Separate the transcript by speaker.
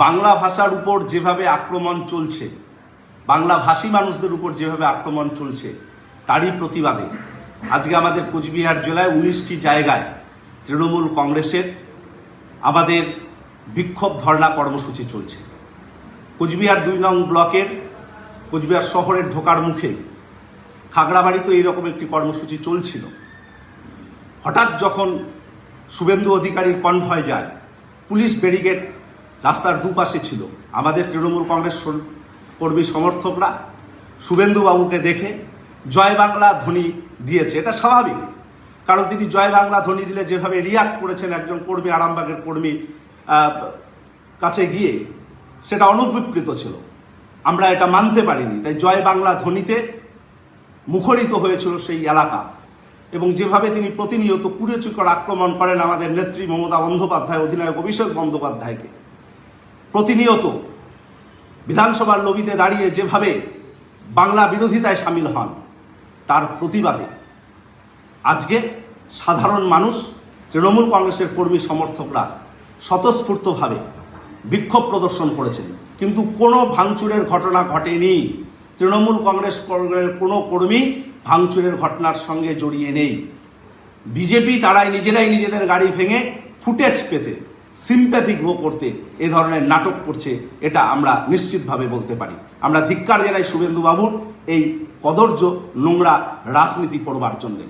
Speaker 1: বাংলা ভাষার উপর যেভাবে আক্রমণ চলছে, বাংলা ভাষী মানুষদের উপর যেভাবে আক্রমণ চলছে, তারই প্রতিবাদে আজকে আমাদের কোচবিহার জেলায় 19টি জায়গায় তৃণমূল কংগ্রেসের আমাদের বিক্ষোভ ধর্ণা কর্মসূচি চলছে। কোচবিহার 2 নং ব্লকের কোচবিহার শহরের ঢোকার মুখে খাগড়াবাড়িতে এইরকম একটি কর্মসূচি চলছিল। হঠাৎ যখন শুভেন্দু অধিকারীর কনভয় যায়, পুলিশ ব্যারিকেড রাস্তার দুপাশে ছিল। আমাদের তৃণমূল কংগ্রেস কর্মী সমর্থকরা শুভেন্দু বাবুকে দেখে জয় বাংলা ধ্বনি দিয়েছে। এটা স্বাভাবিক, কারণ তিনি জয় বাংলা ধ্বনি দিলে যেভাবে রিয়াক্ট করেছেন একজন কর্মী, আরামবাগের কর্মী কাছে গিয়ে, সেটা অনুবিপ্লিত ছিল। আমরা এটা মানতে পারিনি, তাই জয় বাংলা ধ্বনিতে মুখরিত হয়েছিল সেই এলাকা। এবং যেভাবে তিনি প্রতিনিয়ত কুড়েচুকর আক্রমণ করেন আমাদের নেত্রী মমতা বন্দ্যোপাধ্যায়, অধিনায়ক অভিষেক বন্দ্যোপাধ্যায়কে, প্রতিনিয়ত বিধানসভার লবিতে দাঁড়িয়ে যেভাবে বাংলা বিরোধিতায় সামিল হন, তার প্রতিবাদে আজকে সাধারণ মানুষ, তৃণমূল কংগ্রেসের কর্মী সমর্থকরা স্বতঃস্ফূর্তভাবে বিক্ষোভ প্রদর্শন করেছেন। কিন্তু কোনো ভাঙচুরের ঘটনা ঘটেনি। তৃণমূল কংগ্রেসের কোনো কর্মী ভাঙচুরের ঘটনার সঙ্গে জড়িয়ে নেই। বিজেপি তারাই নিজেরাই নিজেদের গাড়ি ভেঙে ফুটেজ পেতে, সিম্প্যাথি গ্রো করতে এ ধরনের নাটক করছে, এটা আমরা নিশ্চিতভাবে বলতে পারি। আমরা ধিক্কার জানাই শুভেন্দু বাবুর এই কদর্য নোংরা রাজনীতি করবার জন্যে।